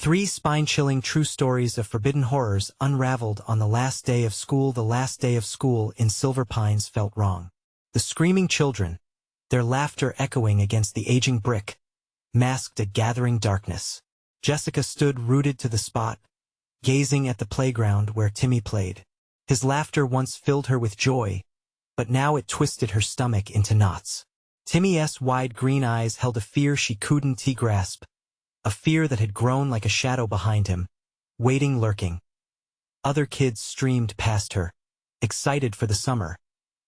Three spine-chilling true stories of forbidden horrors unraveled on the last day of school. The last day of school in Silver Pines felt wrong. The screaming children, their laughter echoing against the aging brick, masked a gathering darkness. Jessica stood rooted to the spot, gazing at the playground where Timmy played. His laughter once filled her with joy, but now it twisted her stomach into knots. Timmy's wide green eyes held a fear she couldn't grasp, a fear that had grown like a shadow behind him, waiting, lurking. Other kids streamed past her, excited for the summer,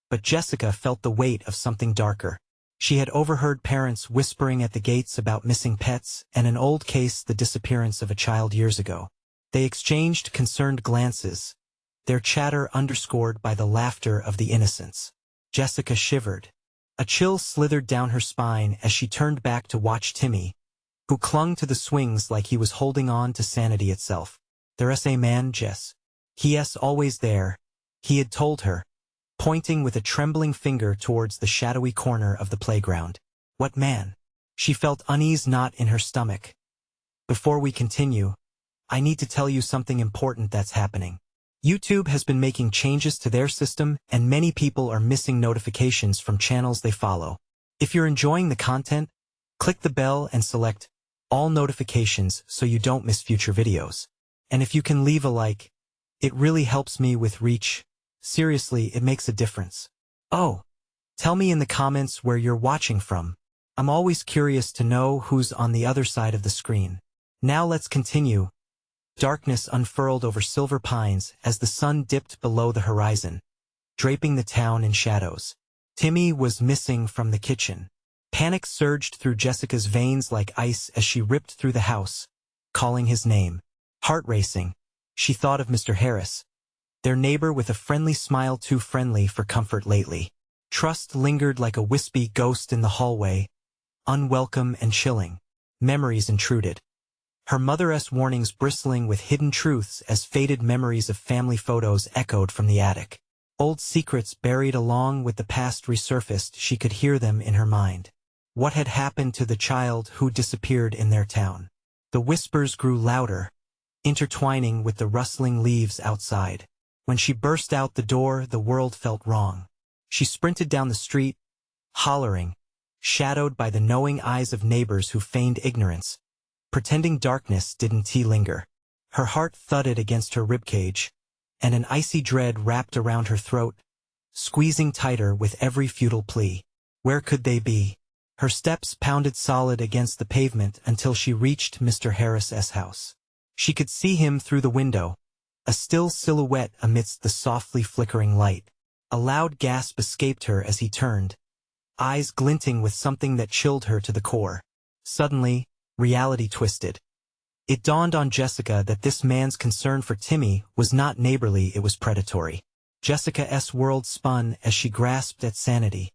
but Jessica felt the weight of something darker. She had overheard parents whispering at the gates about missing pets and an old case, the disappearance of a child years ago. They exchanged concerned glances, their chatter underscored by the laughter of the innocents. Jessica shivered. A chill slithered down her spine as she turned back to watch Timmy, who clung to the swings like he was holding on to sanity itself. "There's a man, Jess. He's always there," he had told her, pointing with a trembling finger towards the shadowy corner of the playground. "What man?" She felt unease knot in her stomach. "Before we continue, I need to tell you something important that's happening. YouTube has been making changes to their system, and many people are missing notifications from channels they follow. If you're enjoying the content, click the bell and select all notifications so you don't miss future videos. And if you can leave a like, it really helps me with reach. Seriously, it makes a difference. Oh, tell me in the comments where you're watching from. I'm always curious to know who's on the other side of the screen. Now let's continue. Darkness unfurled over Silver Pines as the sun dipped below the horizon, draping the town in shadows. Timmy was missing from the kitchen. Panic surged through Jessica's veins like ice as she ripped through the house, calling his name. Heart racing, she thought of Mr. Harris, their neighbor with a friendly smile, too friendly for comfort lately. Trust lingered like a wispy ghost in the hallway, unwelcome and chilling. Memories intruded, her mother's warnings bristling with hidden truths as faded memories of family photos echoed from the attic. Old secrets buried along with the past resurfaced. She could hear them in her mind. What had happened to the child who disappeared in their town? The whispers grew louder, intertwining with the rustling leaves outside. When she burst out the door, the world felt wrong. She sprinted down the street, hollering, shadowed by the knowing eyes of neighbors who feigned ignorance, pretending darkness didn't linger. Her heart thudded against her ribcage, and an icy dread wrapped around her throat, squeezing tighter with every futile plea. Where could they be? Her steps pounded solid against the pavement until she reached Mr. Harris's house. She could see him through the window, a still silhouette amidst the softly flickering light. A loud gasp escaped her as he turned, eyes glinting with something that chilled her to the core. Suddenly, reality twisted. It dawned on Jessica that this man's concern for Timmy was not neighborly, it was predatory. Jessica's world spun as she grasped at sanity,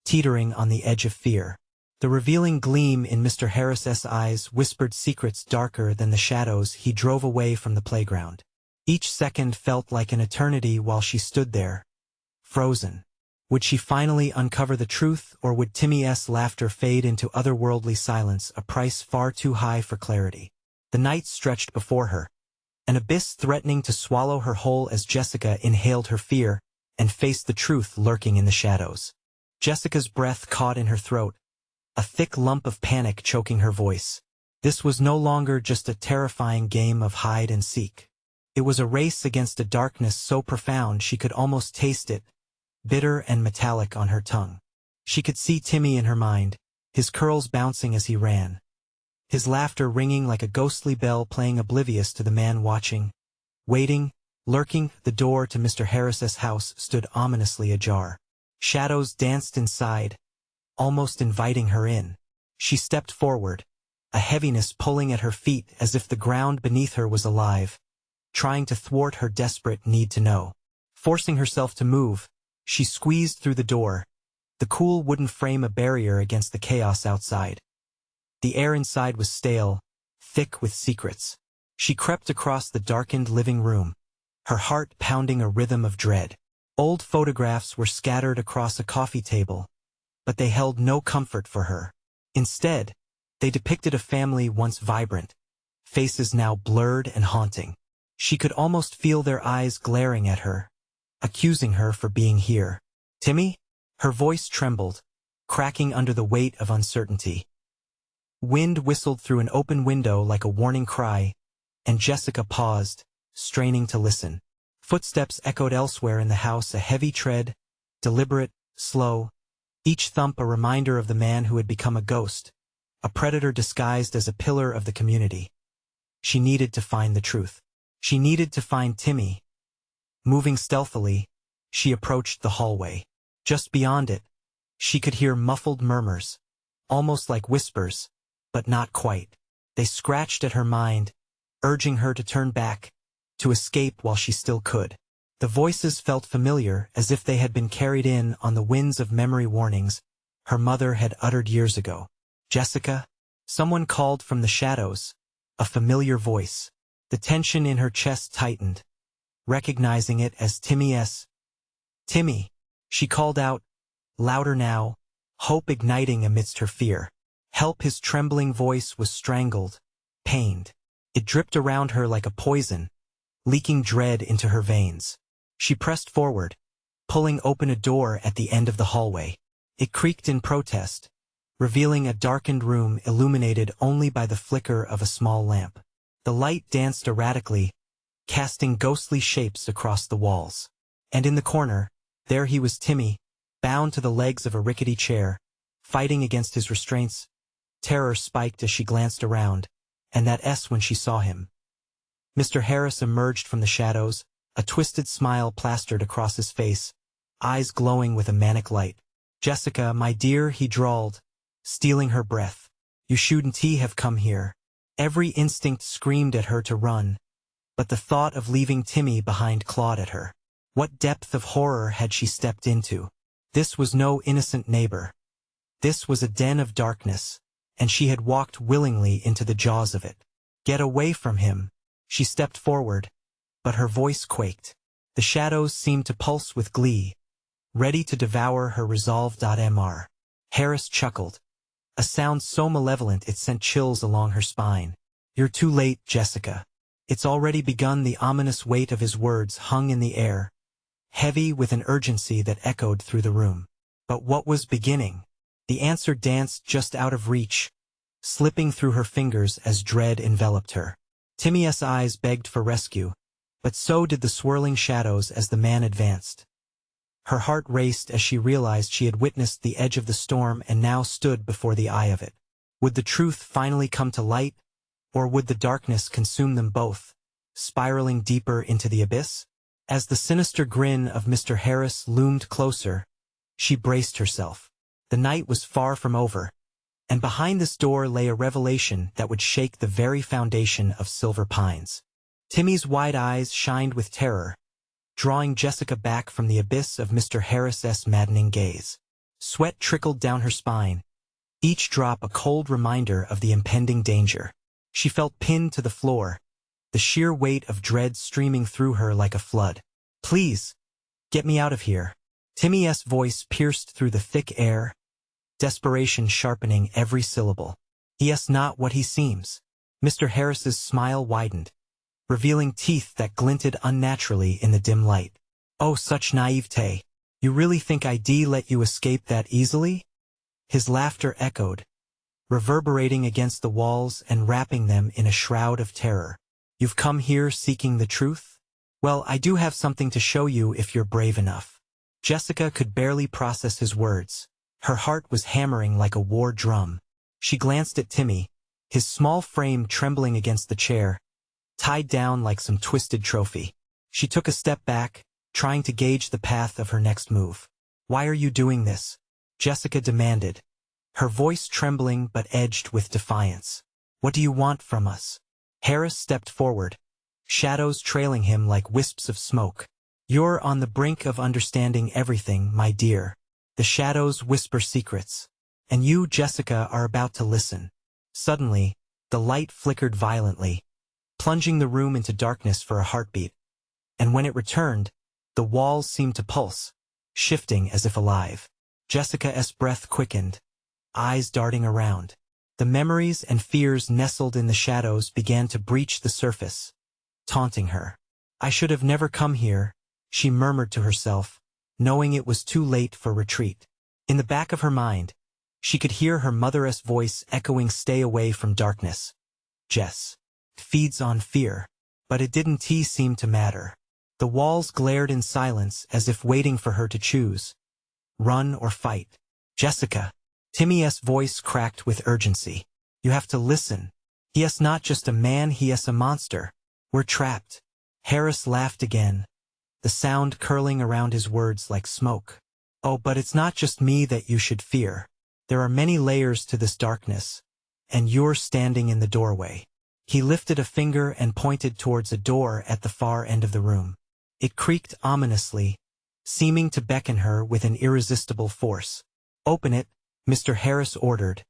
teetering on the edge of fear. The revealing gleam in Mr. Harris's eyes whispered secrets darker than the shadows. He drove away from the playground. Each second felt like an eternity while she stood there, frozen. Would she finally uncover the truth, or would Timmy's laughter fade into otherworldly silence, a price far too high for clarity? The night stretched before her, an abyss threatening to swallow her whole as Jessica inhaled her fear and faced the truth lurking in the shadows. Jessica's breath caught in her throat, a thick lump of panic choking her voice. This was no longer just a terrifying game of hide and seek. It was a race against a darkness so profound she could almost taste it, bitter and metallic on her tongue. She could see Timmy in her mind, his curls bouncing as he ran, his laughter ringing like a ghostly bell playing oblivious to the man watching, waiting, lurking. The door to Mr. Harris's house stood ominously ajar. Shadows danced inside, almost inviting her in. She stepped forward, a heaviness pulling at her feet as if the ground beneath her was alive, trying to thwart her desperate need to know. Forcing herself to move, she squeezed through the door, the cool wooden frame a barrier against the chaos outside. The air inside was stale, thick with secrets. She crept across the darkened living room, her heart pounding a rhythm of dread. Old photographs were scattered across a coffee table, but they held no comfort for her. Instead, they depicted a family once vibrant, faces now blurred and haunting. She could almost feel their eyes glaring at her, accusing her for being here. "Timmy?" Her voice trembled, cracking under the weight of uncertainty. Wind whistled through an open window like a warning cry, and Jessica paused, straining to listen. Footsteps echoed elsewhere in the house, a heavy tread, deliberate, slow, each thump a reminder of the man who had become a ghost, a predator disguised as a pillar of the community. She needed to find the truth. She needed to find Timmy. Moving stealthily, she approached the hallway. Just beyond it, she could hear muffled murmurs, almost like whispers, but not quite. They scratched at her mind, urging her to turn back, to escape while she still could. The voices felt familiar, as if they had been carried in on the winds of memory warnings her mother had uttered years ago. "Jessica?" Someone called from the shadows, a familiar voice. The tension in her chest tightened, recognizing it as Timmy's. "Timmy!" She called out, louder now, hope igniting amidst her fear. Help! His trembling voice was strangled, pained. It dripped around her like a poison, leaking dread into her veins. She pressed forward, pulling open a door at the end of the hallway. It creaked in protest, revealing a darkened room illuminated only by the flicker of a small lamp. The light danced erratically, casting ghostly shapes across the walls. And in the corner, there he was, Timmy, bound to the legs of a rickety chair, fighting against his restraints. Terror spiked as she glanced around, and that S when she saw him. Mr. Harris emerged from the shadows, a twisted smile plastered across his face, eyes glowing with a manic light. "Jessica, my dear," he drawled, stealing her breath. "You shouldn't have come here." Every instinct screamed at her to run, but the thought of leaving Timmy behind clawed at her. What depth of horror had she stepped into? This was no innocent neighbor. This was a den of darkness, and she had walked willingly into the jaws of it. "Get away from him!" She stepped forward, but her voice quaked. The shadows seemed to pulse with glee, ready to devour her resolve. Mr. Harris chuckled, a sound so malevolent it sent chills along her spine. "You're too late, Jessica. It's already begun." The ominous weight of his words hung in the air, heavy with an urgency that echoed through the room. But what was beginning? The answer danced just out of reach, slipping through her fingers as dread enveloped her. Timmy's eyes begged for rescue, but so did the swirling shadows as the man advanced. Her heart raced as she realized she had witnessed the edge of the storm and now stood before the eye of it. Would the truth finally come to light, or would the darkness consume them both, spiraling deeper into the abyss? As the sinister grin of Mr. Harris loomed closer, she braced herself. The night was far from over, and behind this door lay a revelation that would shake the very foundation of Silver Pines. Timmy's wide eyes shined with terror, drawing Jessica back from the abyss of Mr. Harris's maddening gaze. Sweat trickled down her spine, each drop a cold reminder of the impending danger. She felt pinned to the floor, the sheer weight of dread streaming through her like a flood. "Please, get me out of here." Timmy's voice pierced through the thick air, desperation sharpening every syllable. "He is not what he seems." Mr. Harris's smile widened, revealing teeth that glinted unnaturally in the dim light. "Oh, such naivete. You really think I'd let you escape that easily?" His laughter echoed, reverberating against the walls and wrapping them in a shroud of terror. "You've come here seeking the truth? Well, I do have something to show you if you're brave enough." Jessica could barely process his words. Her heart was hammering like a war drum. She glanced at Timmy, his small frame trembling against the chair, tied down like some twisted trophy. She took a step back, trying to gauge the path of her next move. "Why are you doing this?" Jessica demanded, her voice trembling but edged with defiance. "What do you want from us?" Harris stepped forward, shadows trailing him like wisps of smoke. "You're on the brink of understanding everything, my dear. The shadows whisper secrets, and you, Jessica, are about to listen." Suddenly, the light flickered violently, plunging the room into darkness for a heartbeat, and when it returned, the walls seemed to pulse, shifting as if alive. Jessica's breath quickened, eyes darting around. The memories and fears nestled in the shadows began to breach the surface, taunting her. I should have never come here, she murmured to herself, knowing it was too late for retreat. In the back of her mind, she could hear her mother's voice echoing, "Stay away from darkness. Jess feeds on fear." But it didn't seem to matter. The walls glared in silence as if waiting for her to choose. Run or fight. Jessica. Timmy's voice cracked with urgency. You have to listen. He is not just a man, he is a monster. We're trapped. Harris laughed again, the sound curling around his words like smoke. Oh, but it's not just me that you should fear. There are many layers to this darkness, and you're standing in the doorway. He lifted a finger and pointed towards a door at the far end of the room. It creaked ominously, seeming to beckon her with an irresistible force. Open it, Mr. Harris ordered,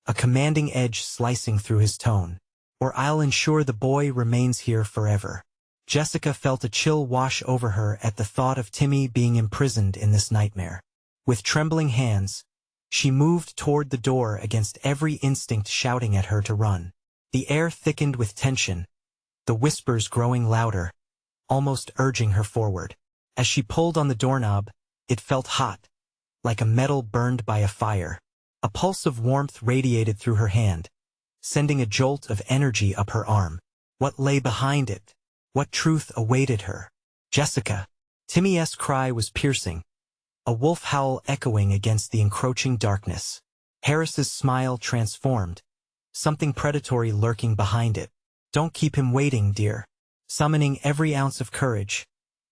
a commanding edge slicing through his tone. Or I'll ensure the boy remains here forever. Jessica felt a chill wash over her at the thought of Timmy being imprisoned in this nightmare. With trembling hands, she moved toward the door against every instinct shouting at her to run. The air thickened with tension, the whispers growing louder, almost urging her forward. As she pulled on the doorknob, it felt hot, like a metal burned by a fire. A pulse of warmth radiated through her hand, sending a jolt of energy up her arm. What lay behind it? What truth awaited her? Jessica. Timmy's cry was piercing, a wolf howl echoing against the encroaching darkness. Harris's smile transformed, something predatory lurking behind it. Don't keep him waiting, dear. Summoning every ounce of courage,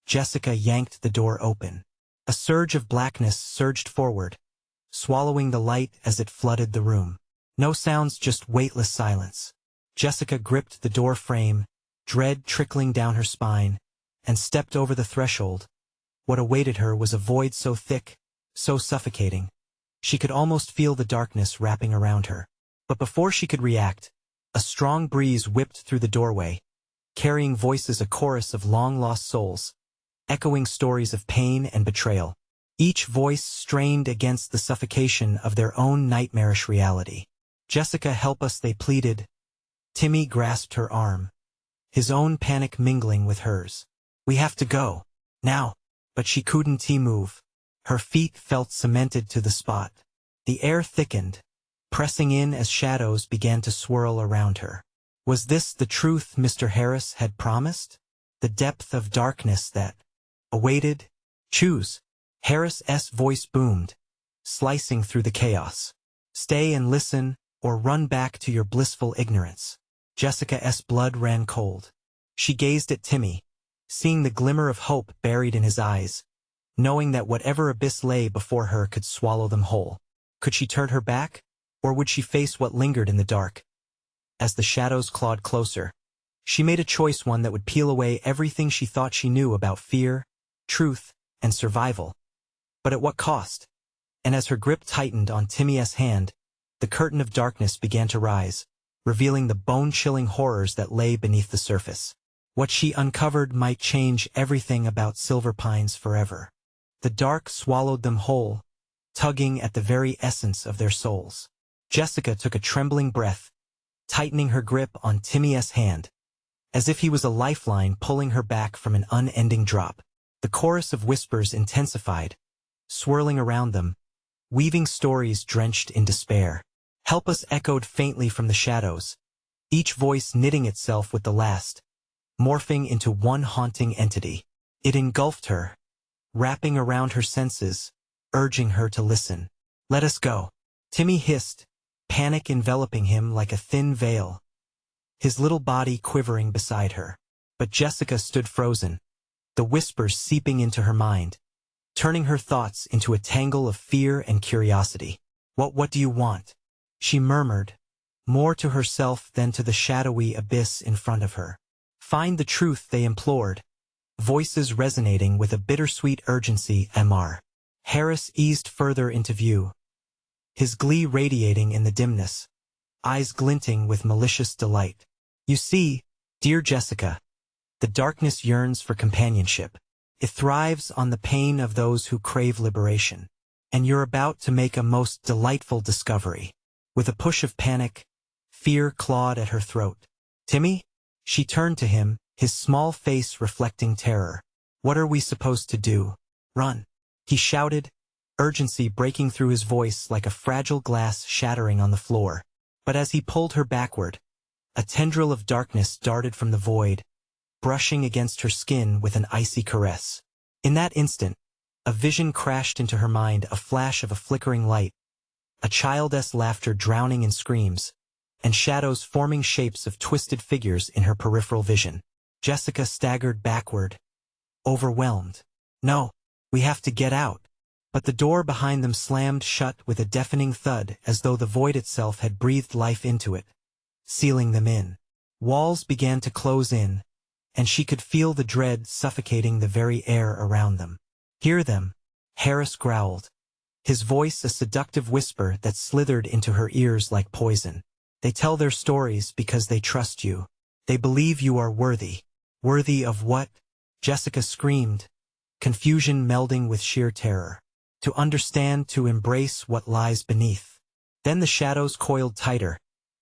Jessica yanked the door open. A surge of blackness surged forward, swallowing the light as it flooded the room. No sounds, just weightless silence. Jessica gripped the door frame, dread trickling down her spine, and stepped over the threshold. What awaited her was a void so thick, so suffocating. She could almost feel the darkness wrapping around her. But before she could react, a strong breeze whipped through the doorway, carrying voices, a chorus of long-lost souls, echoing stories of pain and betrayal. Each voice strained against the suffocation of their own nightmarish reality. Jessica, help us, they pleaded. Timmy grasped her arm, his own panic mingling with hers. We have to go. Now. But she couldn't move. Her feet felt cemented to the spot. The air thickened, pressing in as shadows began to swirl around her. Was this the truth Mr. Harris had promised? The depth of darkness that awaited? Choose. Harris's voice boomed, slicing through the chaos. Stay and listen, or run back to your blissful ignorance. Jessica's blood ran cold. She gazed at Timmy, seeing the glimmer of hope buried in his eyes, knowing that whatever abyss lay before her could swallow them whole. Could she turn her back, or would she face what lingered in the dark? As the shadows clawed closer, she made a choice, one that would peel away everything she thought she knew about fear, truth, and survival. But at what cost? And as her grip tightened on Timmy's hand, the curtain of darkness began to rise, revealing the bone-chilling horrors that lay beneath the surface. What she uncovered might change everything about Silver Pines forever. The dark swallowed them whole, tugging at the very essence of their souls. Jessica took a trembling breath, tightening her grip on Timmy's hand, as if he was a lifeline pulling her back from an unending drop. The chorus of whispers intensified, swirling around them, weaving stories drenched in despair. Help us echoed faintly from the shadows, each voice knitting itself with the last, morphing into one haunting entity. It engulfed her, wrapping around her senses, urging her to listen. Let us go. Timmy hissed, panic enveloping him like a thin veil, his little body quivering beside her. But Jessica stood frozen, the whispers seeping into her mind, turning her thoughts into a tangle of fear and curiosity. What do you want? She murmured, more to herself than to the shadowy abyss in front of her. Find the truth, they implored, voices resonating with a bittersweet urgency. Mr. Harris eased further into view, his glee radiating in the dimness, eyes glinting with malicious delight. You see, dear Jessica, the darkness yearns for companionship. It thrives on the pain of those who crave liberation. And you're about to make a most delightful discovery. With a push of panic, Fear clawed at her throat. "Timmy?" She turned to him, his small face reflecting terror. "What are we supposed to do?" "Run," he shouted, urgency breaking through his voice like a fragile glass shattering on the floor. But as he pulled her backward, a tendril of darkness darted from the void, brushing against her skin with an icy caress. In that instant, a vision crashed into her mind, a flash of a flickering light, a childish laughter drowning in screams, and shadows forming shapes of twisted figures in her peripheral vision. Jessica staggered backward, overwhelmed. "No, we have to get out." But the door behind them slammed shut with a deafening thud, as though the void itself had breathed life into it, sealing them in. Walls began to close in, and she could feel the dread suffocating the very air around them. "Hear them," Harris growled, his voice a seductive whisper that slithered into her ears like poison. "They tell their stories because they trust you. They believe you are worthy." "Worthy of what?" Jessica screamed, confusion melding with sheer terror. "To understand, to embrace what lies beneath." Then the shadows coiled tighter,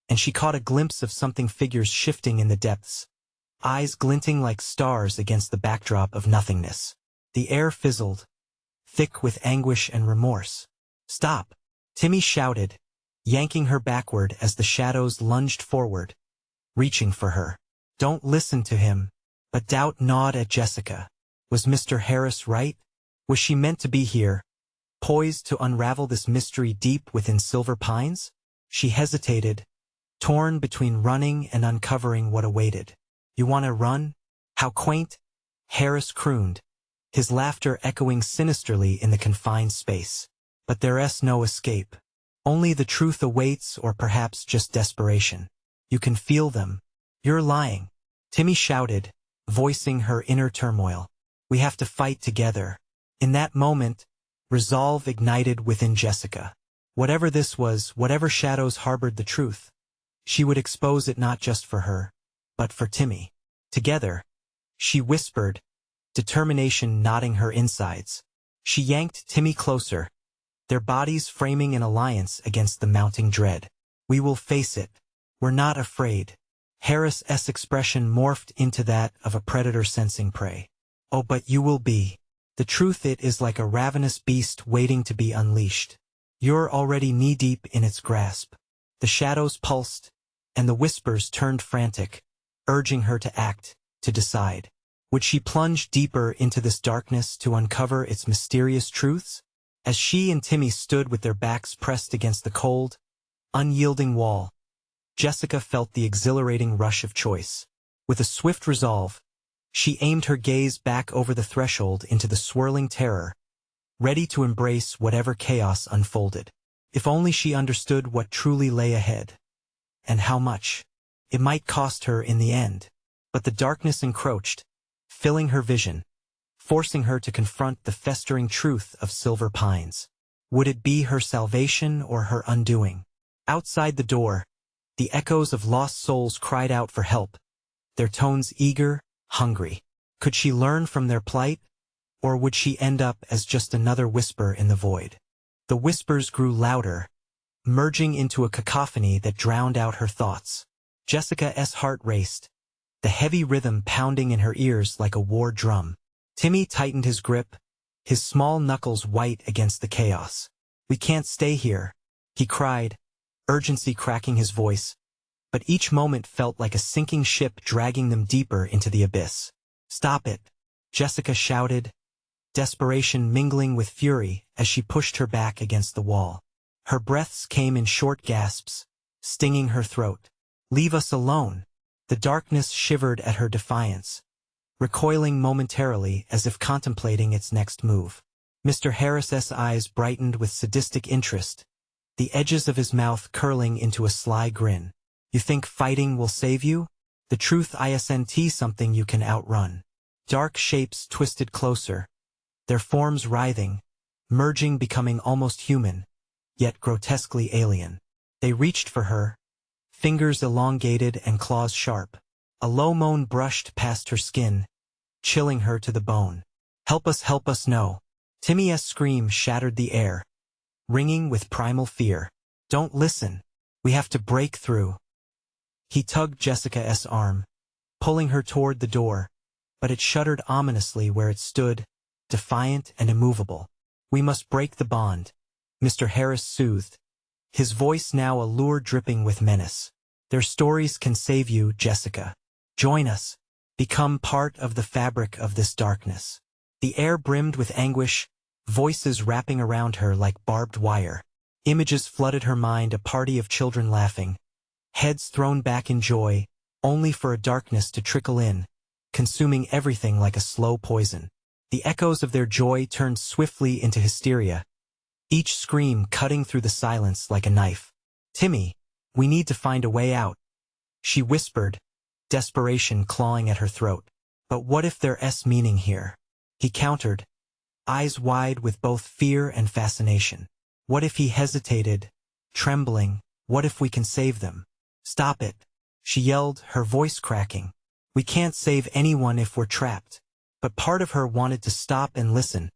and she caught a glimpse of something, figures shifting in the depths, eyes glinting like stars against the backdrop of nothingness. The air fizzled, thick with anguish and remorse. "Stop!" Timmy shouted, yanking her backward as the shadows lunged forward, reaching for her. "Don't listen to him." But doubt gnawed at Jessica. Was Mr. Harris right? Was she meant to be here, poised to unravel this mystery deep within Silver Pines? She hesitated, torn between running and uncovering what awaited. "You want to run?" "How quaint," Harris crooned, his laughter echoing sinisterly in the confined space. "But there's no escape. Only the truth awaits, or perhaps just desperation. You can feel them." "You're lying," Timmy shouted, voicing her inner turmoil. "We have to fight together." In that moment, resolve ignited within Jessica. Whatever this was, whatever shadows harbored the truth, she would expose it, not just for her, but for Timmy. Together, she whispered, determination knotting her insides. She yanked Timmy closer, their bodies framing an alliance against the mounting dread. "We will face it. We're not afraid." Harris's expression morphed into that of a predator sensing prey. "Oh, but you will be. The truth, it is like a ravenous beast waiting to be unleashed. You're already knee-deep in its grasp." The shadows pulsed, and the whispers turned frantic, urging her to act, to decide. Would she plunge deeper into this darkness to uncover its mysterious truths? As she and Timmy stood with their backs pressed against the cold, unyielding wall, Jessica felt the exhilarating rush of choice. With a swift resolve, she aimed her gaze back over the threshold into the swirling terror, ready to embrace whatever chaos unfolded. If only she understood what truly lay ahead, and how much it might cost her in the end. But the darkness encroached, filling her vision, forcing her to confront the festering truth of Silver Pines. Would it be her salvation or her undoing? Outside the door, the echoes of lost souls cried out for help, their tones eager, hungry. Could she learn from their plight, or would she end up as just another whisper in the void? The whispers grew louder, merging into a cacophony that drowned out her thoughts. Jessica's heart raced, the heavy rhythm pounding in her ears like a war drum. Timmy tightened his grip, his small knuckles white against the chaos. "We can't stay here," he cried, urgency cracking his voice, but each moment felt like a sinking ship dragging them deeper into the abyss. "Stop it," Jessica shouted, desperation mingling with fury as she pushed her back against the wall. Her breaths came in short gasps, stinging her throat. "Leave us alone." The darkness shivered at her defiance, recoiling momentarily as if contemplating its next move. Mr. Harris's eyes brightened with sadistic interest, the edges of his mouth curling into a sly grin. "You think fighting will save you? The truth isn't something you can outrun." Dark shapes twisted closer, their forms writhing, merging, becoming almost human, yet grotesquely alien. They reached for her, fingers elongated and claws sharp. A low moan brushed past her skin, chilling her to the bone. Help us, no." Timmy's scream shattered the air, ringing with primal fear. "Don't listen. We have to break through." He tugged Jessica's arm, pulling her toward the door, but it shuddered ominously where it stood, defiant and immovable. "We must break the bond," Mr. Harris soothed, his voice now a lure dripping with menace. "Their stories can save you, Jessica. Join us. Become part of the fabric of this darkness." The air brimmed with anguish, voices wrapping around her like barbed wire. Images flooded her mind, a party of children laughing, heads thrown back in joy, only for a darkness to trickle in, consuming everything like a slow poison. The echoes of their joy turned swiftly into hysteria, each scream cutting through the silence like a knife. "Timmy, we need to find a way out," she whispered, desperation clawing at her throat. "But what if there's meaning here?" he countered, eyes wide with both fear and fascination. "What if," he hesitated, trembling, "what if we can save them?" "Stop it," she yelled, her voice cracking. "We can't save anyone if we're trapped." But part of her wanted to stop and listen,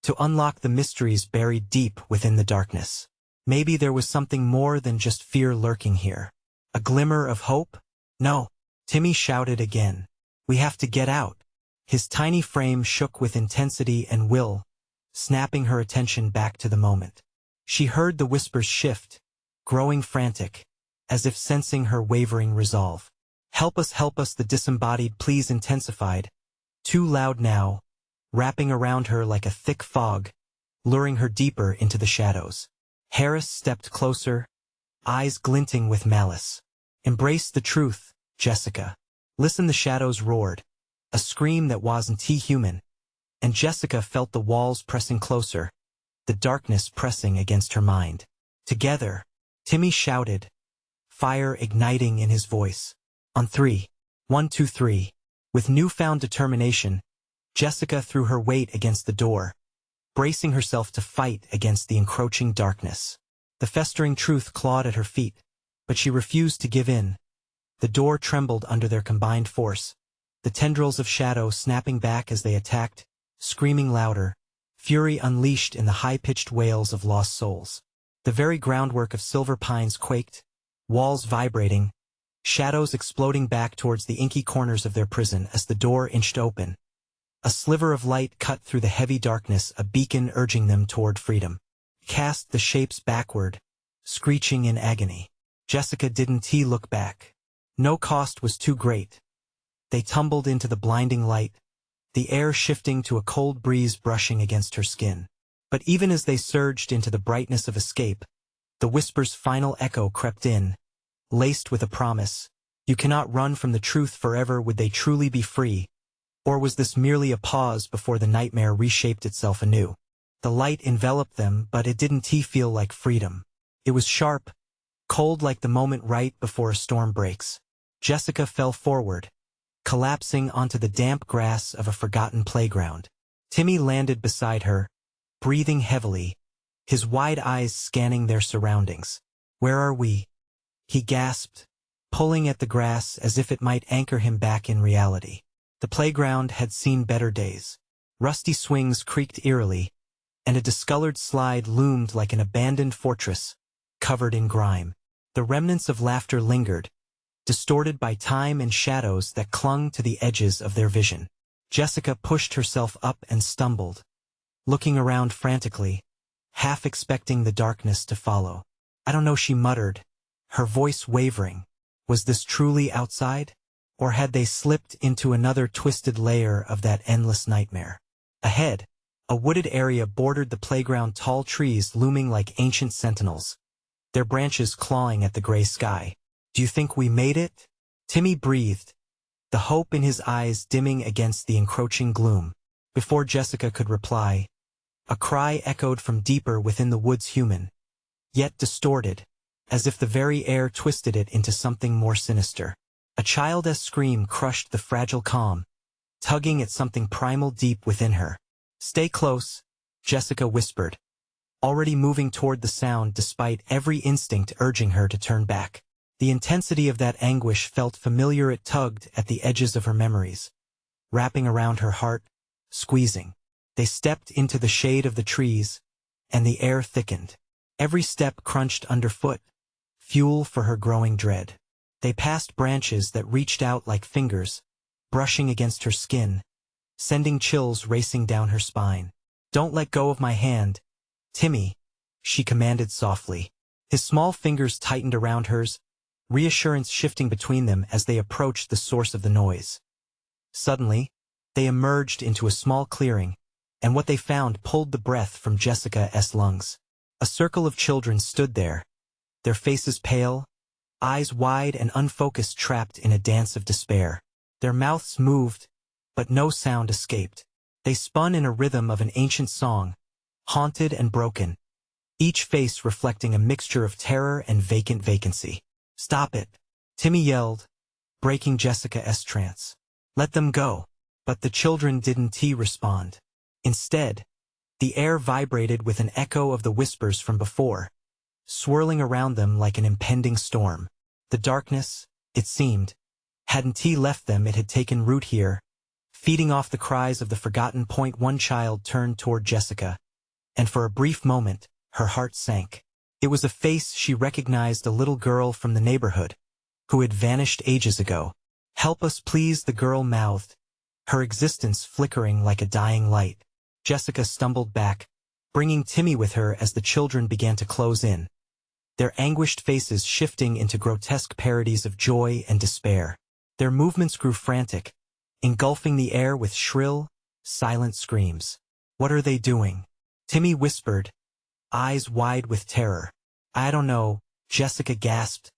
to unlock the mysteries buried deep within the darkness. Maybe there was something more than just fear lurking here. A glimmer of hope? "No," Timmy shouted again. "We have to get out." His tiny frame shook with intensity and will, snapping her attention back to the moment. She heard the whispers shift, growing frantic, as if sensing her wavering resolve. Help us," the disembodied pleas intensified, too loud now, wrapping around her like a thick fog, luring her deeper into the shadows. Harris stepped closer, eyes glinting with malice. "Embrace the truth, Jessica." "Listen," the shadows roared, a scream that wasn't human, and Jessica felt the walls pressing closer, the darkness pressing against her mind. "Together," Timmy shouted, fire igniting in his voice. "On three. 1, 2, 3. With newfound determination, Jessica threw her weight against the door, bracing herself to fight against the encroaching darkness. The festering truth clawed at her feet, but she refused to give in. The door trembled under their combined force, the tendrils of shadow snapping back as they attacked, screaming louder, fury unleashed in the high-pitched wails of lost souls. The very groundwork of Silver Pines quaked, walls vibrating, shadows exploding back towards the inky corners of their prison as the door inched open. A sliver of light cut through the heavy darkness, a beacon urging them toward freedom. Cast the shapes backward, screeching in agony. Jessica didn't look back. No cost was too great. They tumbled into the blinding light, the air shifting to a cold breeze brushing against her skin. But even as they surged into the brightness of escape, the whisper's final echo crept in, laced with a promise. You cannot run from the truth forever. Would they truly be free? Or was this merely a pause before the nightmare reshaped itself anew? The light enveloped them, but it didn't feel like freedom. It was sharp, cold, like the moment right before a storm breaks. Jessica fell forward, collapsing onto the damp grass of a forgotten playground. Timmy landed beside her, breathing heavily, his wide eyes scanning their surroundings. "Where are we?" he gasped, pulling at the grass as if it might anchor him back in reality. The playground had seen better days. Rusty swings creaked eerily, and a discolored slide loomed like an abandoned fortress, covered in grime. The remnants of laughter lingered, distorted by time and shadows that clung to the edges of their vision. Jessica pushed herself up and stumbled, looking around frantically, half expecting the darkness to follow. "I don't know," she muttered, her voice wavering. Was this truly outside? Or had they slipped into another twisted layer of that endless nightmare? Ahead, a wooded area bordered the playground, tall trees looming like ancient sentinels, their branches clawing at the gray sky. "Do you think we made it?" Timmy breathed, the hope in his eyes dimming against the encroaching gloom. Before Jessica could reply, a cry echoed from deeper within the woods, human, yet distorted, as if the very air twisted it into something more sinister. A child's scream crushed the fragile calm, tugging at something primal deep within her. "Stay close," Jessica whispered, already moving toward the sound despite every instinct urging her to turn back. The intensity of that anguish felt familiar. It tugged at the edges of her memories, wrapping around her heart, squeezing. They stepped into the shade of the trees, and the air thickened. Every step crunched underfoot, fuel for her growing dread. They passed branches that reached out like fingers, brushing against her skin, sending chills racing down her spine. "Don't let go of my hand, Timmy," she commanded softly. His small fingers tightened around hers, reassurance shifting between them as they approached the source of the noise. Suddenly, they emerged into a small clearing, and what they found pulled the breath from Jessica's lungs. A circle of children stood there, their faces pale, eyes wide and unfocused, trapped in a dance of despair. Their mouths moved, but no sound escaped. They spun in a rhythm of an ancient song, haunted and broken, each face reflecting a mixture of terror and vacant vacancy. "Stop it," Timmy yelled, breaking Jessica's trance. "Let them go." But the children didn't respond. Instead, the air vibrated with an echo of the whispers from before, swirling around them like an impending storm. The darkness, it seemed, hadn't left them, it had taken root here, feeding off the cries of the forgotten. One child turned toward Jessica, and for a brief moment, her heart sank. It was a face she recognized, a little girl from the neighborhood, who had vanished ages ago. "Help us please," the girl mouthed, her existence flickering like a dying light. Jessica stumbled back, bringing Timmy with her as the children began to close in, their anguished faces shifting into grotesque parodies of joy and despair. Their movements grew frantic, engulfing the air with shrill, silent screams. "What are they doing?" Timmy whispered, eyes wide with terror. "I don't know," Jessica gasped,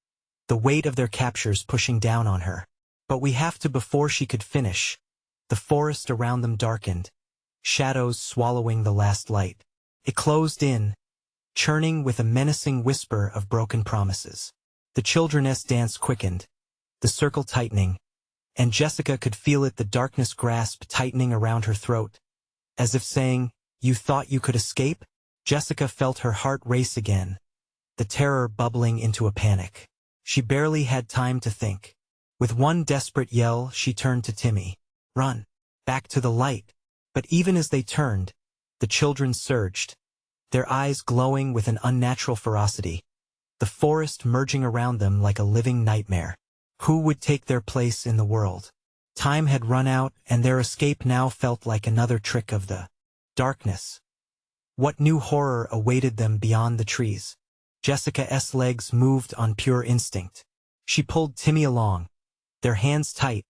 the weight of their captures pushing down on her. "But we have to." Before she could finish, the forest around them darkened, shadows swallowing the last light. It closed in, churning with a menacing whisper of broken promises. The children's dance quickened, the circle tightening, and Jessica could feel it, the darkness grasp tightening around her throat, as if saying, "You thought you could escape?" Jessica felt her heart race again, the terror bubbling into a panic. She barely had time to think. With one desperate yell, she turned to Timmy. "Run! Back to the light!" But even as they turned, the children surged, their eyes glowing with an unnatural ferocity, the forest merging around them like a living nightmare. Who would take their place in the world? Time had run out, and their escape now felt like another trick of the darkness. What new horror awaited them beyond the trees? Jessica's legs moved on pure instinct. She pulled Timmy along, their hands tight,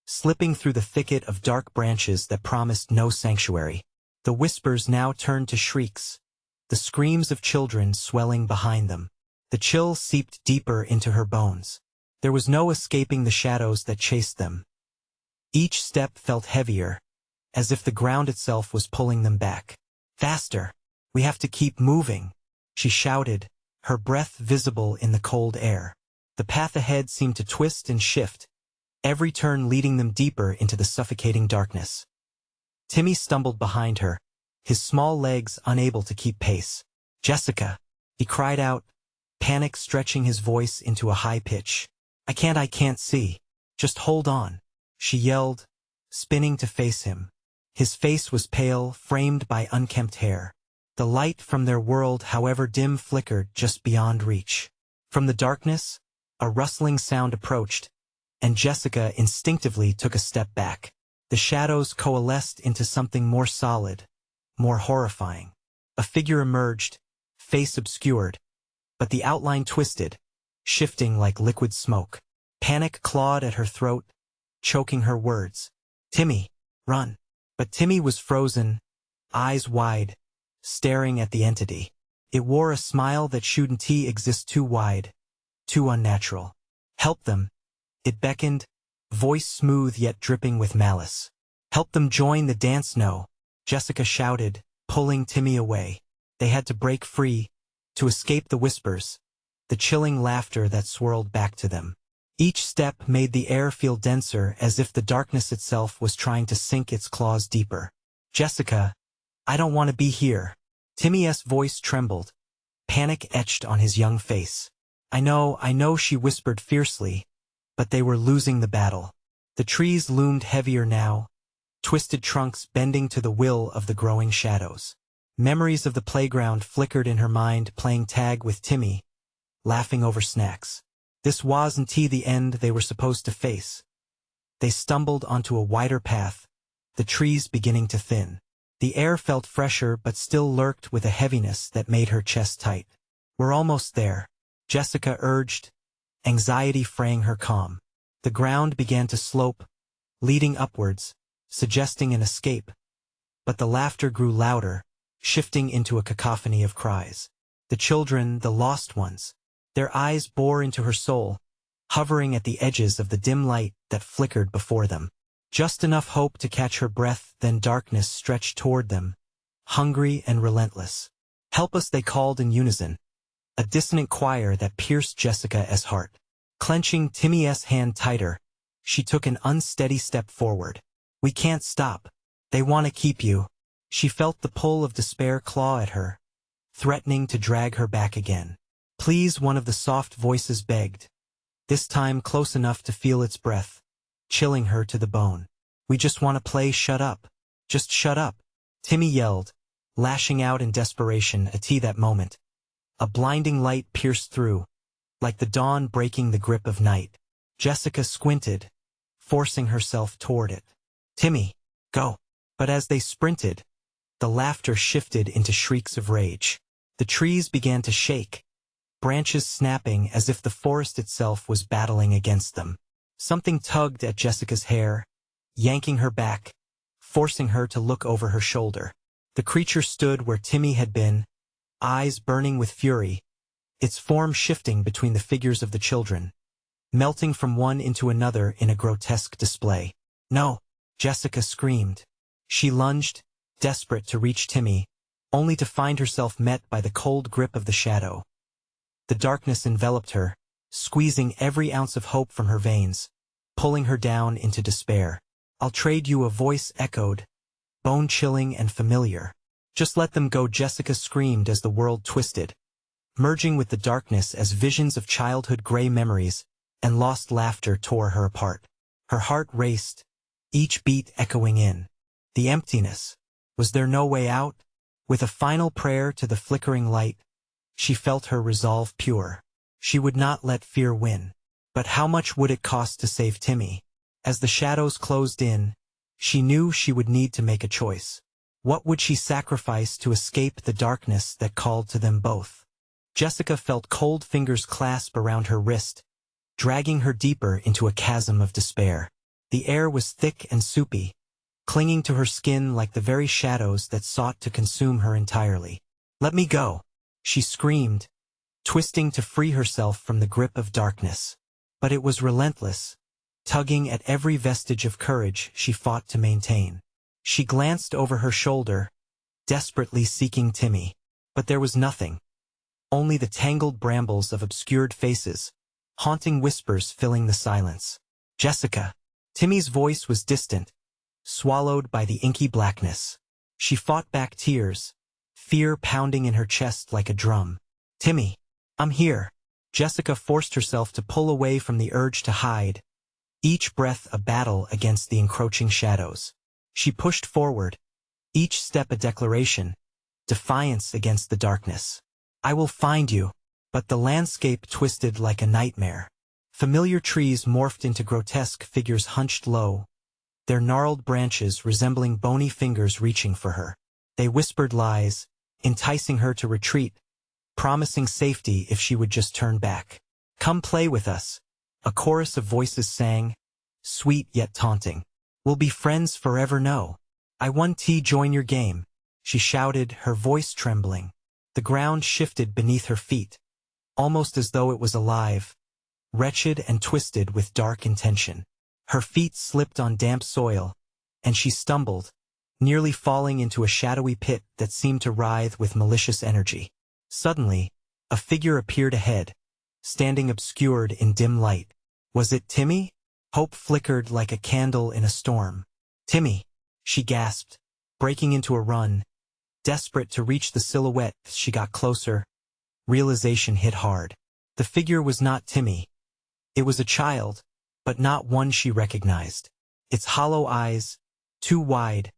slipping through the thicket of dark branches that promised no sanctuary. The whispers now turned to shrieks, the screams of children swelling behind them. The chill seeped deeper into her bones. There was no escaping the shadows that chased them. Each step felt heavier, as if the ground itself was pulling them back. "Faster! We have to keep moving!" she shouted, her breath visible in the cold air. The path ahead seemed to twist and shift, every turn leading them deeper into the suffocating darkness. Timmy stumbled behind her, his small legs unable to keep pace. "Jessica!" he cried out, panic stretching his voice into a high pitch. I can't see. Just hold on," she yelled, spinning to face him. His face was pale, framed by unkempt hair. The light from their world, however dim, flickered just beyond reach. From the darkness, a rustling sound approached, and Jessica instinctively took a step back. The shadows coalesced into something more solid, more horrifying. A figure emerged, face obscured, but the outline twisted, shifting like liquid smoke. Panic clawed at her throat, choking her words. "Timmy, run!" But Timmy was frozen, eyes wide, staring at the entity. It wore a smile that shouldn't exist, too wide, too unnatural. "Help them," it beckoned, voice smooth yet dripping with malice. "Help them join the dance." "No," Jessica shouted, pulling Timmy away. They had to break free, to escape the whispers, the chilling laughter that swirled back to them. Each step made the air feel denser, as if the darkness itself was trying to sink its claws deeper. "Jessica, I don't want to be here." Timmy's voice trembled, panic etched on his young face. I know," she whispered fiercely, but they were losing the battle. The trees loomed heavier now, twisted trunks bending to the will of the growing shadows. Memories of the playground flickered in her mind, playing tag with Timmy, laughing over snacks. This wasn't the end they were supposed to face. They stumbled onto a wider path, the trees beginning to thin. The air felt fresher but still lurked with a heaviness that made her chest tight. "We're almost there," Jessica urged, anxiety fraying her calm. The ground began to slope, leading upwards, suggesting an escape. But the laughter grew louder, shifting into a cacophony of cries. The children, the lost ones. Their eyes bore into her soul, hovering at the edges of the dim light that flickered before them. Just enough hope to catch her breath, then darkness stretched toward them, hungry and relentless. "Help us," they called in unison, a dissonant choir that pierced Jessica's heart. Clenching Timmy's hand tighter, she took an unsteady step forward. "We can't stop. They want to keep you." She felt the pull of despair claw at her, threatening to drag her back again. "Please," one of the soft voices begged, this time close enough to feel its breath, chilling her to the bone. "We just want to play. Shut up. Just shut up," Timmy yelled, lashing out in desperation. At that moment, a blinding light pierced through, like the dawn breaking the grip of night. Jessica squinted, forcing herself toward it. "Timmy, go." But as they sprinted, the laughter shifted into shrieks of rage. The trees began to shake, branches snapping as if the forest itself was battling against them. Something tugged at Jessica's hair, yanking her back, forcing her to look over her shoulder. The creature stood where Timmy had been, eyes burning with fury, its form shifting between the figures of the children, melting from one into another in a grotesque display. "No!" Jessica screamed. She lunged, desperate to reach Timmy, only to find herself met by the cold grip of the shadow. The darkness enveloped her, squeezing every ounce of hope from her veins, pulling her down into despair. "I'll trade you," a voice echoed, bone-chilling and familiar. "Just let them go," Jessica screamed as the world twisted, merging with the darkness as visions of childhood gray memories and lost laughter tore her apart. Her heart raced, each beat echoing in. The emptiness. Was there no way out? With a final prayer to the flickering light, she felt her resolve pure. She would not let fear win. But how much would it cost to save Timmy? As the shadows closed in, she knew she would need to make a choice. What would she sacrifice to escape the darkness that called to them both? Jessica felt cold fingers clasp around her wrist, dragging her deeper into a chasm of despair. The air was thick and soupy, clinging to her skin like the very shadows that sought to consume her entirely. "Let me go," she screamed, twisting to free herself from the grip of darkness. But it was relentless, tugging at every vestige of courage she fought to maintain. She glanced over her shoulder, desperately seeking Timmy. But there was nothing. Only the tangled brambles of obscured faces, haunting whispers filling the silence. "Jessica." Timmy's voice was distant, swallowed by the inky blackness. She fought back tears, fear pounding in her chest like a drum. "Timmy, I'm here." Jessica forced herself to pull away from the urge to hide, each breath a battle against the encroaching shadows. She pushed forward, each step a declaration, defiance against the darkness. "I will find you." But the landscape twisted like a nightmare. Familiar trees morphed into grotesque figures hunched low, their gnarled branches resembling bony fingers reaching for her. They whispered lies, enticing her to retreat, promising safety if she would just turn back. "Come play with us," a chorus of voices sang, sweet yet taunting. "We'll be friends forever." "No. I want to join your game," she shouted, her voice trembling. The ground shifted beneath her feet, almost as though it was alive, wretched and twisted with dark intention. Her feet slipped on damp soil, and she stumbled, nearly falling into a shadowy pit that seemed to writhe with malicious energy. Suddenly, a figure appeared ahead, standing obscured in dim light. Was it Timmy? Hope flickered like a candle in a storm. "Timmy," she gasped, breaking into a run, desperate to reach the silhouette. As she got closer, realization hit hard. The figure was not Timmy. It was a child, but not one she recognized. Its hollow eyes, too wide,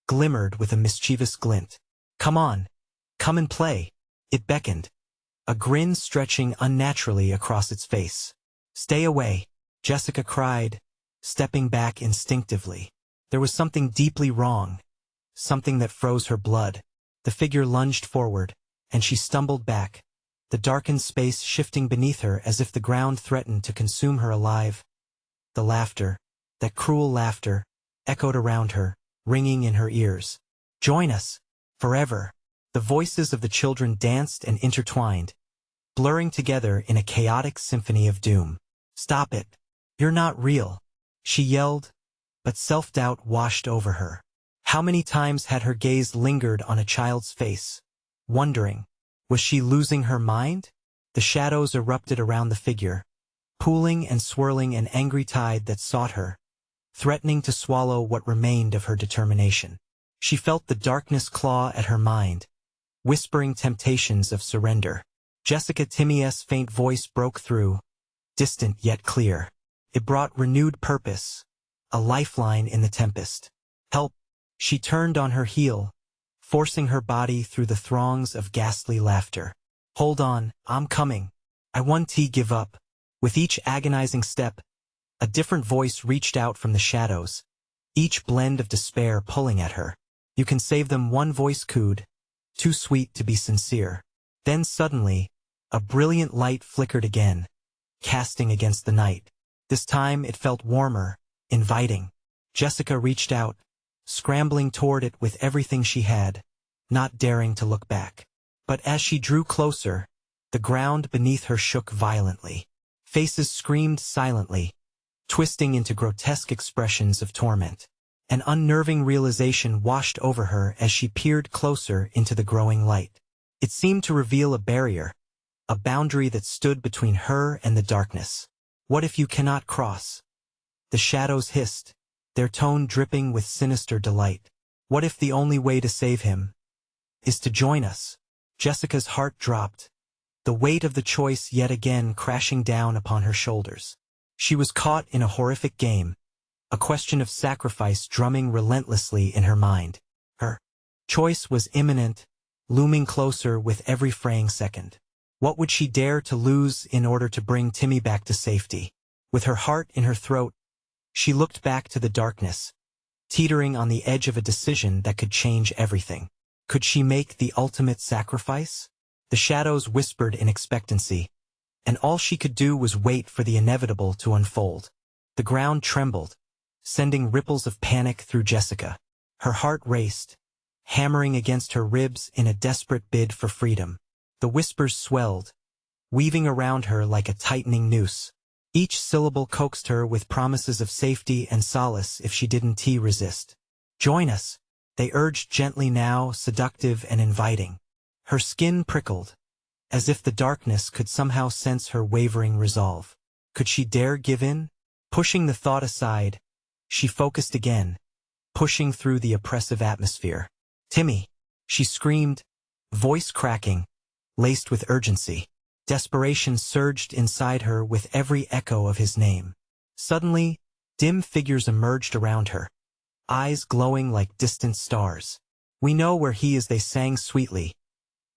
glimmered with a mischievous glint. "Come on, come and play," it beckoned, a grin stretching unnaturally across its face. Stay away, Jessica cried, stepping back instinctively. There was something deeply wrong, something that froze her blood. The figure lunged forward, and she stumbled back, the darkened space shifting beneath her as if the ground threatened to consume her alive. The laughter, that cruel laughter, echoed around her, ringing in her ears. Join us, forever. The voices of the children danced and intertwined, blurring together in a chaotic symphony of doom. Stop it. You're not real, she yelled, but self-doubt washed over her. How many times had her gaze lingered on a child's face, wondering, was she losing her mind? The shadows erupted around the figure, pooling and swirling an angry tide that sought her, threatening to swallow what remained of her determination. She felt the darkness claw at her mind, whispering temptations of surrender. Jessica Timmy's faint voice broke through, distant yet clear. It brought renewed purpose, a lifeline in the tempest. Help! She turned on her heel, forcing her body through the throngs of ghastly laughter. Hold on, I'm coming. I won't give up. With each agonizing step, a different voice reached out from the shadows, each blend of despair pulling at her. You can save them, one voice cooed, too sweet to be sincere. Then suddenly, a brilliant light flickered again, casting against the night. This time it felt warmer, inviting. Jessica reached out, scrambling toward it with everything she had, not daring to look back. But as she drew closer, the ground beneath her shook violently. Faces screamed silently, twisting into grotesque expressions of torment. An unnerving realization washed over her as she peered closer into the growing light. It seemed to reveal a barrier, a boundary that stood between her and the darkness. What if you cannot cross? The shadows hissed, their tone dripping with sinister delight. What if the only way to save him is to join us? Jessica's heart dropped, the weight of the choice yet again crashing down upon her shoulders. She was caught in a horrific game, a question of sacrifice drumming relentlessly in her mind. Her choice was imminent, looming closer with every fraying second. What would she dare to lose in order to bring Timmy back to safety? With her heart in her throat, she looked back to the darkness, teetering on the edge of a decision that could change everything. Could she make the ultimate sacrifice? The shadows whispered in expectancy, and all she could do was wait for the inevitable to unfold. The ground trembled, sending ripples of panic through Jessica. Her heart raced, hammering against her ribs in a desperate bid for freedom. The whispers swelled, weaving around her like a tightening noose. Each syllable coaxed her with promises of safety and solace if she didn't resist. Join us, they urged gently now, seductive and inviting. Her skin prickled, as if the darkness could somehow sense her wavering resolve. Could she dare give in? Pushing the thought aside, she focused again, pushing through the oppressive atmosphere. Timmy, she screamed, voice cracking, laced with urgency. Desperation surged inside her with every echo of his name. Suddenly, dim figures emerged around her, eyes glowing like distant stars. We know where he is, they sang sweetly,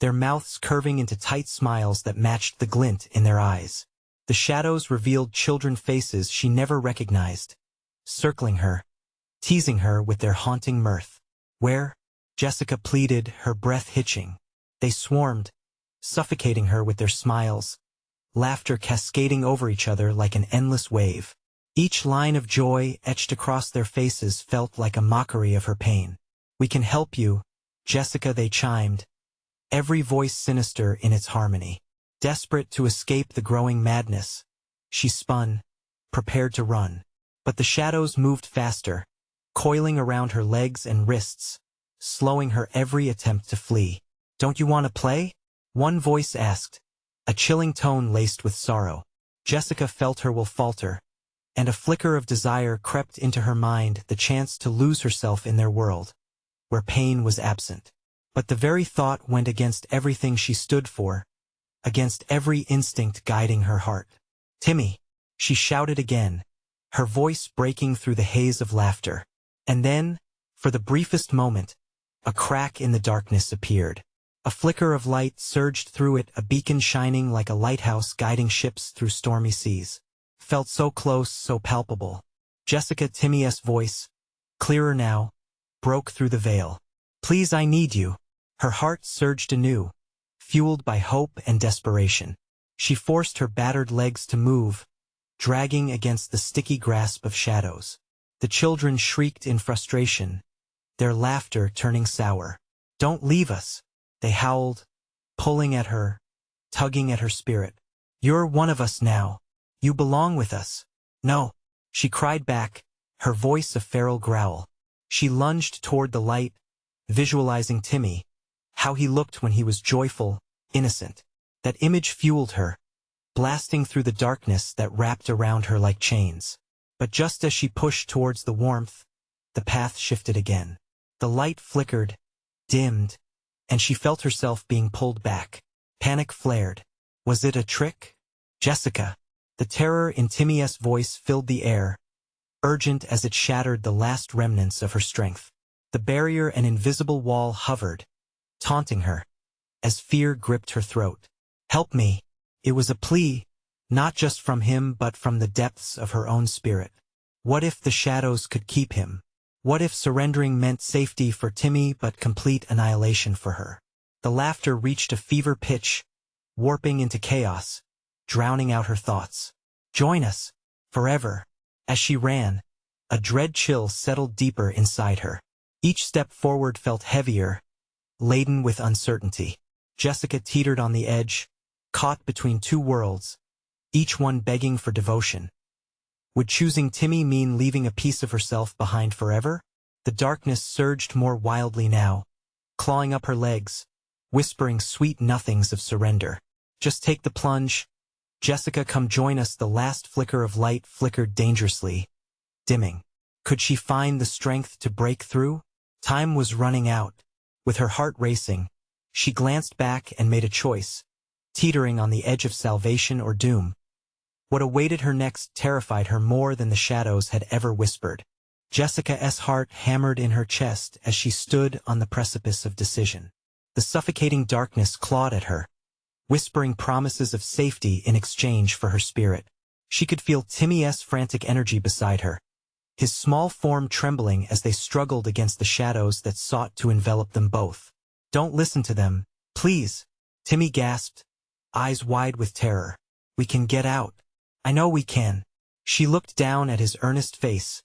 their mouths curving into tight smiles that matched the glint in their eyes. The shadows revealed children faces she never recognized, circling her, teasing her with their haunting mirth. Where? Jessica pleaded, her breath hitching. They swarmed, suffocating her with their smiles, laughter cascading over each other like an endless wave. Each line of joy etched across their faces felt like a mockery of her pain. We can help you, Jessica, they chimed, every voice sinister in its harmony. Desperate to escape the growing madness, she spun, prepared to run. But the shadows moved faster, coiling around her legs and wrists, slowing her every attempt to flee. Don't you want to play? One voice asked, a chilling tone laced with sorrow. Jessica felt her will falter, and a flicker of desire crept into her mind, the chance to lose herself in their world, where pain was absent. But the very thought went against everything she stood for, against every instinct guiding her heart. Timmy, she shouted again, her voice breaking through the haze of laughter. And then, for the briefest moment, a crack in the darkness appeared. A flicker of light surged through it, a beacon shining like a lighthouse guiding ships through stormy seas. felt so close, so palpable. Timmy's voice, clearer now, broke through the veil. "Please, I need you." Her heart surged anew, fueled by hope and desperation. She forced her battered legs to move, dragging against the sticky grasp of shadows. The children shrieked in frustration, their laughter turning sour. "Don't leave us," they howled, pulling at her, tugging at her spirit. "You're one of us now. You belong with us." "No," she cried back, her voice a feral growl. She lunged toward the light, visualizing Timmy, how he looked when he was joyful, innocent. That image fueled her, blasting through the darkness that wrapped around her like chains. But just as she pushed towards the warmth, the path shifted again. The light flickered, dimmed, and she felt herself being pulled back. Panic flared. Was it a trick? "Jessica." The terror in Timmy's voice filled the air, urgent as it shattered the last remnants of her strength. The barrier, an invisible wall, hovered, taunting her, as fear gripped her throat. "Help me." It was a plea, not just from him but from the depths of her own spirit. What if the shadows could keep him? What if surrendering meant safety for Timmy but complete annihilation for her? The laughter reached a fever pitch, warping into chaos, drowning out her thoughts. "Join us, forever." As she ran, a dread chill settled deeper inside her. Each step forward felt heavier, laden with uncertainty. Jessica teetered on the edge, caught between two worlds, each one begging for devotion. Would choosing Timmy mean leaving a piece of herself behind forever? The darkness surged more wildly now, clawing up her legs, whispering sweet nothings of surrender. "Just take the plunge. Jessica, come join us." The last flicker of light flickered dangerously, dimming. Could she find the strength to break through? Time was running out. With her heart racing, she glanced back and made a choice, teetering on the edge of salvation or doom. What awaited her next terrified her more than the shadows had ever whispered. Jessica's heart hammered in her chest as she stood on the precipice of decision. The suffocating darkness clawed at her, whispering promises of safety in exchange for her spirit. She could feel Timmy's frantic energy beside her, his small form trembling as they struggled against the shadows that sought to envelop them both. "Don't listen to them, please," Timmy gasped, eyes wide with terror. "We can get out. I know we can." She looked down at his earnest face,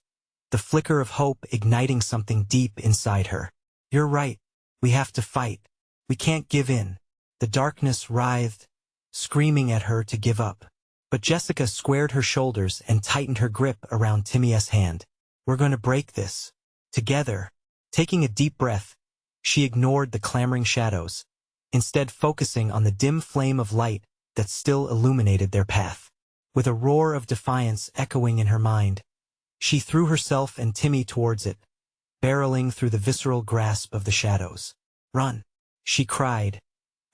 the flicker of hope igniting something deep inside her. "You're right. We have to fight. We can't give in." The darkness writhed, screaming at her to give up. But Jessica squared her shoulders and tightened her grip around Timmy's hand. "We're going to break this. Together." Taking a deep breath, she ignored the clamoring shadows, instead focusing on the dim flame of light that still illuminated their path. With a roar of defiance echoing in her mind, she threw herself and Timmy towards it, barreling through the visceral grasp of the shadows. "Run," she cried,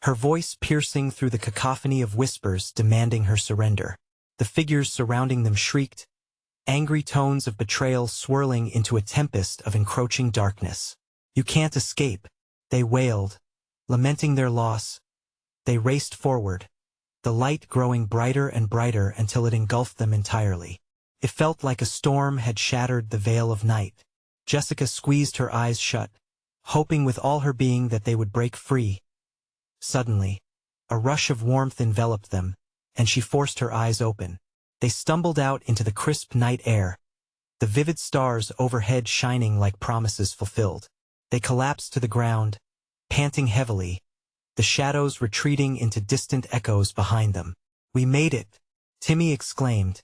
her voice piercing through the cacophony of whispers demanding her surrender. The figures surrounding them shrieked, angry tones of betrayal swirling into a tempest of encroaching darkness. "You can't escape," they wailed, lamenting their loss. They raced forward, the light growing brighter and brighter until it engulfed them entirely. It felt like a storm had shattered the veil of night. Jessica squeezed her eyes shut, hoping with all her being that they would break free. Suddenly, a rush of warmth enveloped them, and she forced her eyes open. They stumbled out into the crisp night air, the vivid stars overhead shining like promises fulfilled. They collapsed to the ground, panting heavily, the shadows retreating into distant echoes behind them. "We made it," Timmy exclaimed,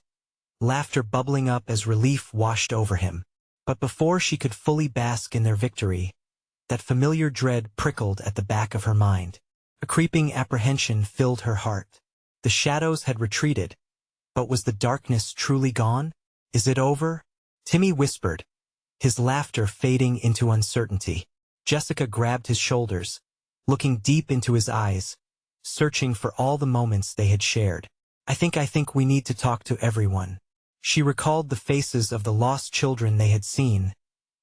laughter bubbling up as relief washed over him. But before she could fully bask in their victory, that familiar dread prickled at the back of her mind. A creeping apprehension filled her heart. The shadows had retreated, but was the darkness truly gone? "Is it over?" Timmy whispered, his laughter fading into uncertainty. Jessica grabbed his shoulders, looking deep into his eyes, searching for all the moments they had shared. I think we need to talk to everyone." She recalled the faces of the lost children they had seen,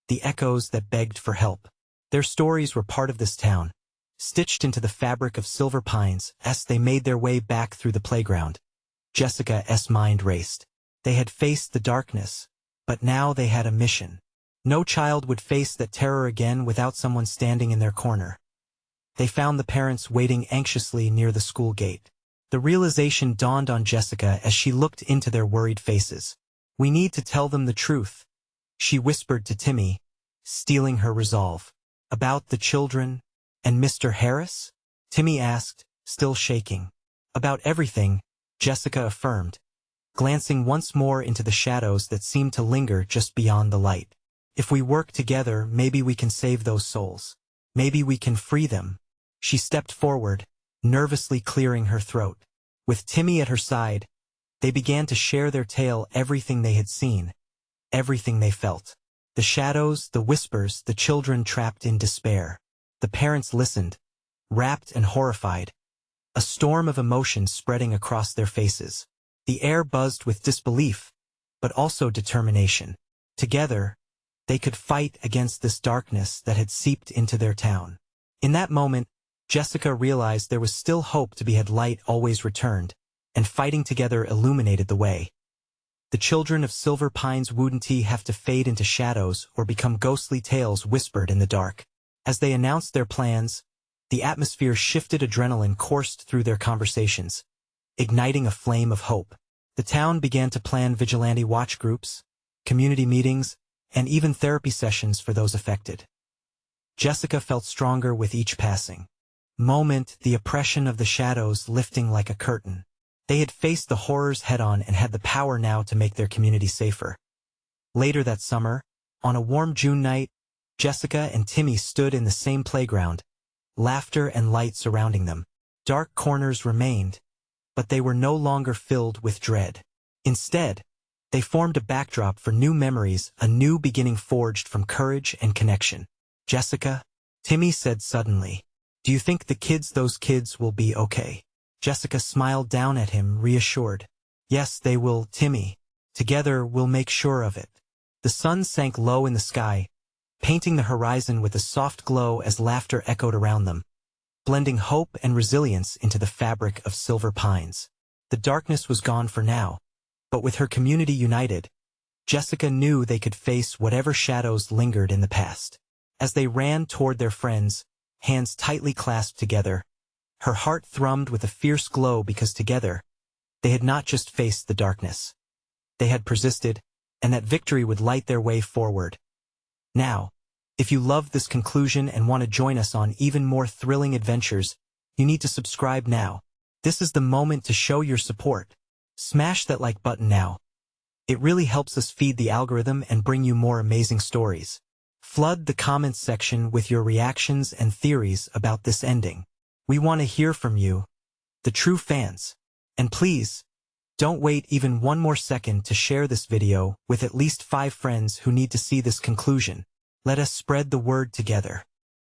the echoes that begged for help. Their stories were part of this town, stitched into the fabric of Silver Pines as they made their way back through the playground. Jessica's mind raced. They had faced the darkness, but now they had a mission. No child would face that terror again without someone standing in their corner. They found the parents waiting anxiously near the school gate. The realization dawned on Jessica as she looked into their worried faces. "We need to tell them the truth," she whispered to Timmy, stealing her resolve. "About the children and Mr. Harris?" Timmy asked, still shaking. "About everything," Jessica affirmed, glancing once more into the shadows that seemed to linger just beyond the light. "If we work together, maybe we can save those souls. Maybe we can free them." She stepped forward, nervously clearing her throat. With Timmy at her side, they began to share their tale, everything they had seen, everything they felt. The shadows, the whispers, the children trapped in despair. The parents listened, rapt and horrified, a storm of emotions spreading across their faces. The air buzzed with disbelief, but also determination. Together, they could fight against this darkness that had seeped into their town. In that moment, Jessica realized there was still hope to be had. Light always returned, and fighting together illuminated the way. The children of Silver Pines wouldn't have to fade into shadows or become ghostly tales whispered in the dark. As they announced their plans, the atmosphere shifted. Adrenaline coursed through their conversations, igniting a flame of hope. The town began to plan vigilante watch groups, community meetings, and even therapy sessions for those affected. Jessica felt stronger with each passing moment, the oppression of the shadows lifting like a curtain. They had faced the horrors head-on and had the power now to make their community safer. Later that summer, on a warm June night, Jessica and Timmy stood in the same playground, laughter and light surrounding them. Dark corners remained, but they were no longer filled with dread. Instead, they formed a backdrop for new memories, a new beginning forged from courage and connection. "Jessica," Timmy said suddenly, "do you think those kids will be okay?" Jessica smiled down at him, reassured. "Yes, they will, Timmy. Together we'll make sure of it." The sun sank low in the sky, painting the horizon with a soft glow as laughter echoed around them, blending hope and resilience into the fabric of Silver Pines. The darkness was gone for now, but with her community united, Jessica knew they could face whatever shadows lingered in the past. As they ran toward their friends, hands tightly clasped together, her heart thrummed with a fierce glow because together, they had not just faced the darkness. They had persisted, and that victory would light their way forward. Now, if you loved this conclusion and want to join us on even more thrilling adventures, you need to subscribe now. This is the moment to show your support. Smash that like button now. It really helps us feed the algorithm and bring you more amazing stories. Flood the comments section with your reactions and theories about this ending. We want to hear from you, the true fans. And please, don't wait even one more second to share this video with at least 5 friends who need to see this conclusion. Let us spread the word together.